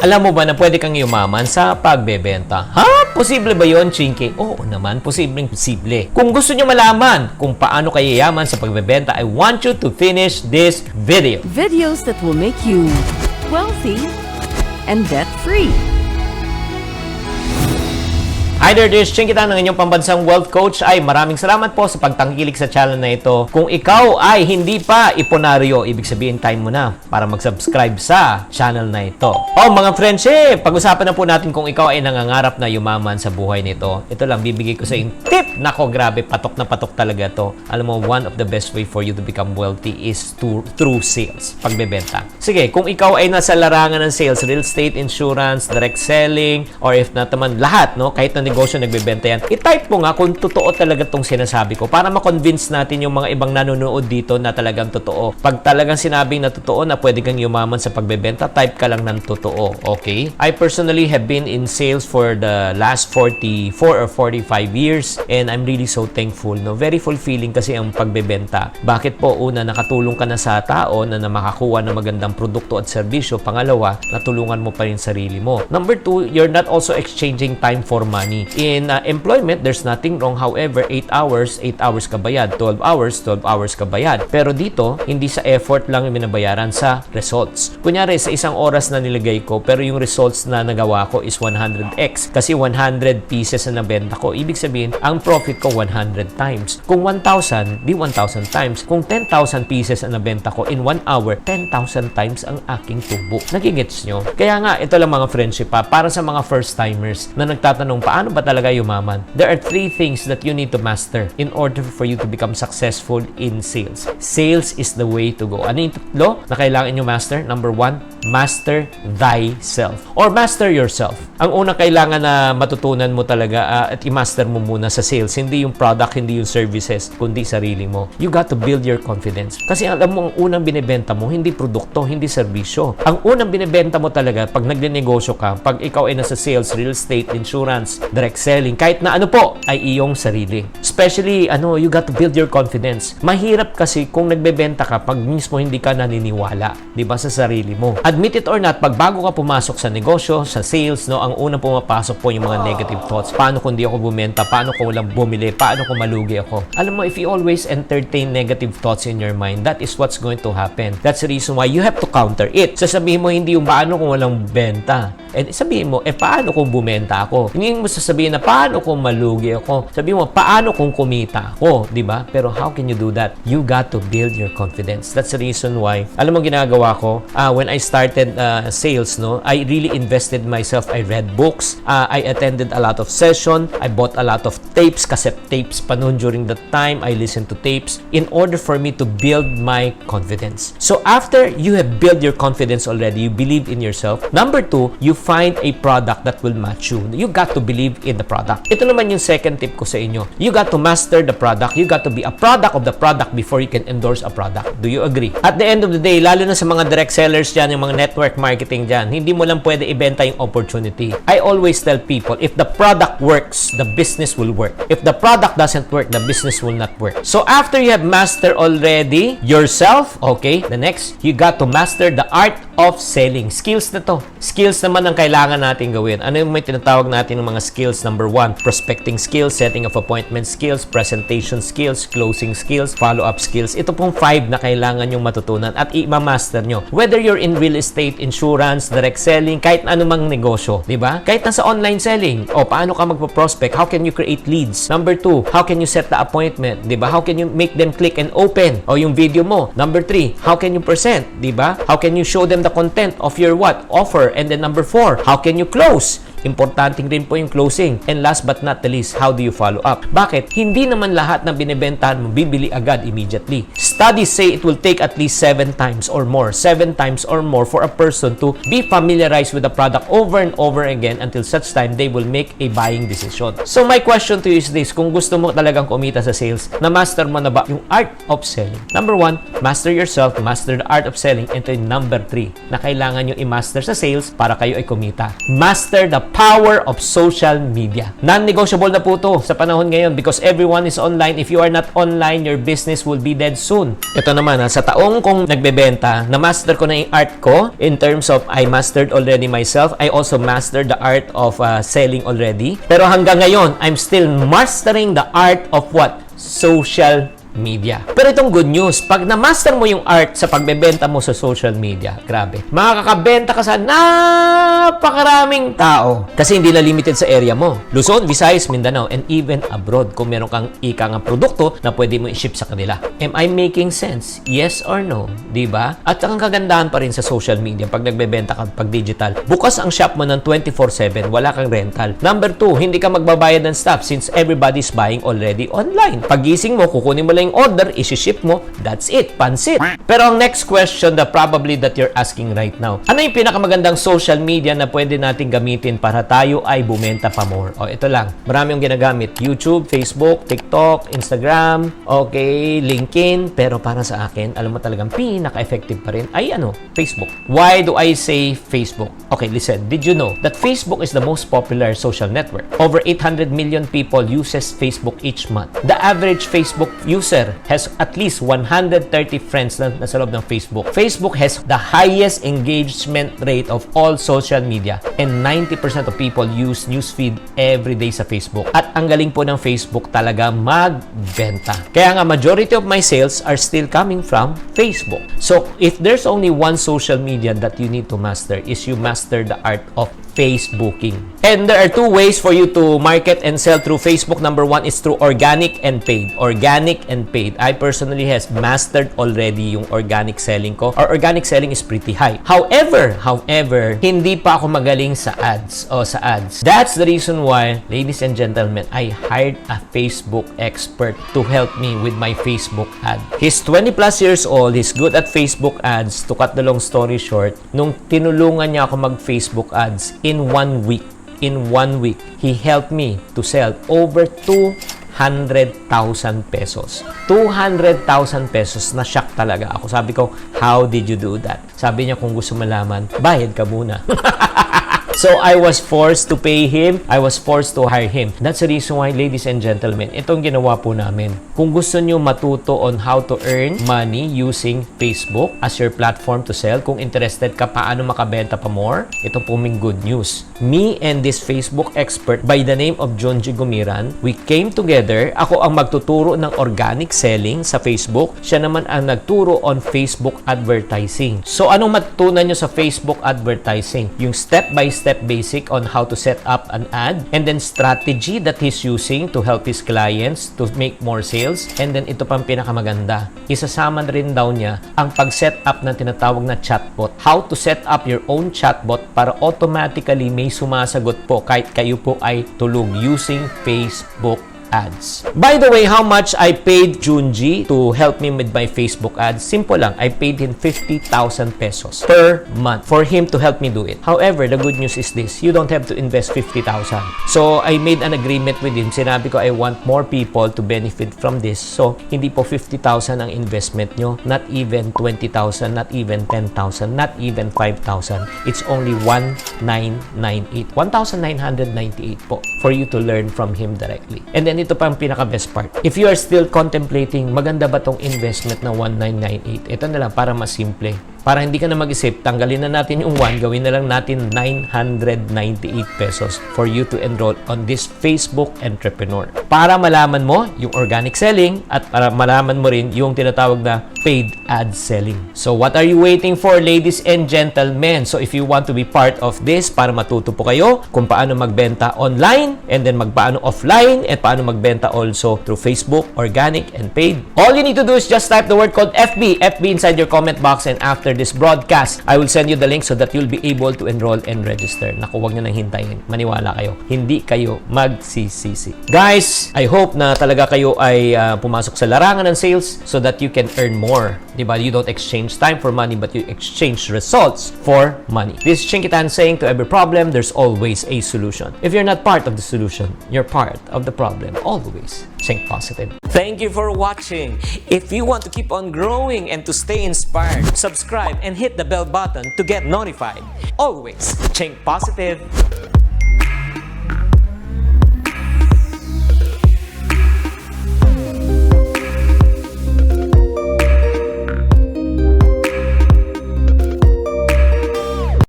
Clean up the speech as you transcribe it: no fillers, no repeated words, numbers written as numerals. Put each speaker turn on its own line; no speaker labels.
Alam mo ba na pwede kang yumaman sa pagbebenta? Ha? Posible ba yon, Chinky? Oo naman, posible. Kung gusto nyo malaman kung paano kayo yaman sa pagbebenta, I want you to finish this video.
Videos that will make you wealthy and debt-free.
Hi there, this is Chinky Tan, ng inyong pambansang wealth coach. Ay, maraming salamat po sa pagtangkilik sa channel na ito. Kung ikaw ay hindi pa iponaryo, ibig sabihin time mo na para mag-subscribe sa channel na ito. Oh, mga friendship, pag-usapan na po natin kung ikaw ay nangangarap na yumaman sa buhay nito. Ito lang, bibigay ko sa inyo tip. Nako, grabe, patok na patok talaga to. Alam mo, one of the best way for you to become wealthy is through sales, pagbebenta. Sige, kung ikaw ay nasa larangan ng sales, real estate, insurance, direct selling, or if not naman lahat, no, kahit na negosyo nagbebenta yan, i-type mo nga kung totoo talaga tong sinasabi ko para ma-convince natin yung mga ibang nanonood dito na talagang totoo. Pag talagang sinabing na totoo na pwede kang yumaman sa pagbebenta, type ka lang ng totoo, okay? I personally have been in sales for the last 44 or 45 years and I'm really so thankful, no? Very fulfilling kasi ang pagbebenta. Bakit po? Una, nakatulong ka na sa tao na makakuha ng magandang produkto at serbisyo. Pangalawa, natulungan mo pa rin sarili mo. Number two, you're not also exchanging time for money. In employment, there's nothing wrong. However, 8 hours ka bayad. 12 hours ka bayad. Pero dito, hindi sa effort lang yung binabayaran, sa results. Kunyari, sa isang oras na nilagay ko, pero yung results na nagawa ko is 100x. Kasi 100 pieces na nabenta ko. Ibig sabihin, ang profit ko 100 times. Kung 1,000, di 1,000 times. Kung 10,000 pieces na nabenta ko in 1 hour, 10,000 times ang aking tubo. Nagigets nyo? Kaya nga, ito lang mga friendship pa, para sa mga first-timers na nagtatanong, paano ba talaga yumaman? There are 3 things that you need to master in order for you to become successful in sales. Sales is the way to go. Ano yung tatlo na kailangan nyo master? Number 1, master thyself or master yourself. Ang unang kailangan na matutunan mo talaga at i-master mo muna sa sales, hindi yung product, hindi yung services, kundi sarili mo. You got to build your confidence. Kasi alam mo, ang unang binibenta mo, hindi produkto, hindi serbisyo. Ang unang binibenta mo talaga pag nagnenegosyo ka, pag ikaw ay nasa sales, real estate, insurance, direct selling, kahit na ano po, ay iyong sarili. Especially, you got to build your confidence. Mahirap kasi kung nagbebenta ka pag mismo hindi ka naniniwala, di ba, sa sarili mo. Admit it or not, pag bago ka pumasok sa negosyo, sa sales, no, ang unang pumapasok po yung mga negative thoughts. Paano kung di ako bumenta? Paano kung walang bumili? Paano kung malugi ako? Alam mo, if you always entertain negative thoughts in your mind, that is what's going to happen. That's the reason why you have to counter it. Sasabihin mo, hindi yung paano kung walang benta. And sabihin mo, paano kung bumenta ako? Hindi mo sasabihin na paano kung malugi ako. Sabihin mo, paano kung kumita ako? Diba? Pero how can you do that? You got to build your confidence. That's the reason why, alam mo ginagawa ko, when I started sales, no, I really invested myself. I read books. I attended a lot of session. I bought a lot of tapes, cassette tapes pa noon during that time. I listened to tapes in order for me to build my confidence. So after you have built your confidence already, you believe in yourself. Number 2, you find a product that will match you. You got to believe in the product. Ito naman yung second tip ko sa inyo. You got to master the product. You got to be a product of the product before you can endorse a product. Do you agree? At the end of the day, lalo na sa mga direct sellers dyan, yung mga network marketing dyan, hindi mo lang pwede ibenta yung opportunity. I always tell people, if the product works, the business will work. If the product doesn't work, the business will not work. So after you have mastered already yourself, okay, the next, you got to master the art of selling. Skills na to. Skills naman ang kailangan natin gawin. Ano yung may tinatawag natin ng mga skills? Number 1, prospecting skills, setting of appointment skills, presentation skills, closing skills, follow-up skills. Ito pong 5 na kailangan yung matutunan at i-master nyo. Whether you're in real estate, insurance, direct selling, kahit anumang negosyo, di ba? Kahit nasa online selling, paano ka magpo-prospect? How can you create leads? Number 2, how can you set the appointment? Di ba? How can you make them click and open? O yung video mo. Number 3, how can you present? Di ba? How can you show them the content of your offer? And then number 4, how can you close? Importante rin po yung closing. And last but not the least, how do you follow up? Bakit? Hindi naman lahat na binibentahan mo bibili agad immediately. Studies say it will take at least 7 times or more. 7 times or more for a person to be familiarized with the product over and over again until such time they will make a buying decision. So my question to you is this, kung gusto mo talagang kumita sa sales, na-master mo na ba yung art of selling? Number 1, master yourself, master the art of selling. And then number 3, na kailangan nyo i-master sa sales para kayo ay kumita. Master the power of social media. Non-negotiable na po to sa panahon ngayon because everyone is online. If you are not online, your business will be dead soon. Ito naman sa taong kong nagbebenta, na-master ko na yung art ko in terms of I mastered already myself. I also mastered the art of selling already. Pero hanggang ngayon, I'm still mastering the art of what? Social media. Pero itong good news, pag na-master mo yung art sa pagbebenta mo sa social media, grabe, makakabenta ka sa napakaraming tao. Kasi hindi na limited sa area mo. Luzon, Visayas, Mindanao, and even abroad kung meron kang ika nga produkto na pwede mo i-ship sa kanila. Am I making sense? Yes or no? Diba? At ang kagandahan pa rin sa social media, pag nagbebenta ka, pag digital, bukas ang shop mo ng 24/7, wala kang rental. Number 2, hindi ka magbabayad ng staff since everybody's buying already online. Pagising mo, kukunin mo lang yung order, isi-ship mo, that's it, pansit. Pero ang next question that probably that you're asking right now, ano yung pinakamagandang social media na pwede natin gamitin para tayo ay bumenta pa more? O, ito lang. Marami yung ginagamit. YouTube, Facebook, TikTok, Instagram, okay, LinkedIn. Pero para sa akin, alam mo talagang pinaka-effective pa rin ay Facebook. Why do I say Facebook? Okay, listen. Did you know that Facebook is the most popular social network? Over 800 million people uses Facebook each month. The average Facebook user has at least 130 friends na sa loob ng Facebook. Facebook has the highest engagement rate of all social media and 90% of people use newsfeed every day sa Facebook. At ang galing po ng Facebook talaga magbenta. Kaya nga majority of my sales are still coming from Facebook. So if there's only one social media that you need to master is you master the art of Facebooking. And there are two ways for you to market and sell through Facebook. Number 1 is through organic and paid. Organic and paid. I personally has mastered already yung organic selling ko. Our organic selling is pretty high. However, hindi pa ako magaling sa ads o sa ads. That's the reason why, ladies and gentlemen, I hired a Facebook expert to help me with my Facebook ad. He's 20 plus years old. He's good at Facebook ads. To cut the long story short, nung tinulungan niya ako mag-Facebook ads, in 1 week, he helped me to sell over 200,000 pesos. 200,000 pesos. Na-shock talaga ako. Sabi ko, how did you do that? Sabi niya, kung gusto malaman, bayad ka muna. So, I was forced to pay him. I was forced to hire him. That's the reason why, ladies and gentlemen, itong ginawa po namin. Kung gusto nyo matuto on how to earn money using Facebook as your platform to sell, kung interested ka paano makabenta pa more, ito po ming good news. Me and this Facebook expert by the name of John G. Gumiran, we came together. Ako ang magtuturo ng organic selling sa Facebook. Siya naman ang nagturo on Facebook advertising. So, anong matutunan nyo sa Facebook advertising? Yung step-by-step basic on how to set up an ad, and then strategy that he's using to help his clients to make more sales, and then ito pang pinakamaganda, isasama rin daw niya ang pag-set up ng tinatawag na chatbot. How to set up your own chatbot para automatically may sumasagot po kahit kayo po ay tulog using Facebook ads. By the way, how much I paid Junji to help me with my Facebook ads? Simple lang. I paid him 50,000 pesos per month for him to help me do it. However, the good news is this. You don't have to invest 50,000. So, I made an agreement with him. Sinabi ko, I want more people to benefit from this. So, hindi po 50,000 ang investment nyo. Not even 20,000. Not even 10,000. Not even 5,000. It's only 1,998. 1,998 po for you to learn from him directly. And then, ito pa ang pinaka-best part. If you are still contemplating, maganda ba tong investment na 1,998? Ito na lang para mas simple. Para hindi ka na mag-isip, tanggalin na natin yung 1, gawin na lang natin 998 pesos for you to enroll on this Facebook entrepreneur. Para malaman mo yung organic selling at para malaman mo rin yung tinatawag na paid ad selling. So what are you waiting for, ladies and gentlemen? So if you want to be part of this, para matuto po kayo kung paano magbenta online and then magpaano offline at paano magbenta also through Facebook, organic and paid. All you need to do is just type the word called FB inside your comment box, and after this broadcast, I will send you the link so that you'll be able to enroll and register. Naku, huwag nyo nang hintayin. Maniwala kayo. Hindi kayo magsisisi. Guys, I hope na talaga kayo ay pumasok sa larangan ng sales so that you can earn more. Diba? You don't exchange time for money, but you exchange results for money. This is Chinkitan saying, to every problem, there's always a solution. If you're not part of the solution, you're part of the problem. Always. Think positive. Thank you for watching. If you want to keep on growing and to stay inspired, subscribe and hit the bell button to get notified. Always think positive.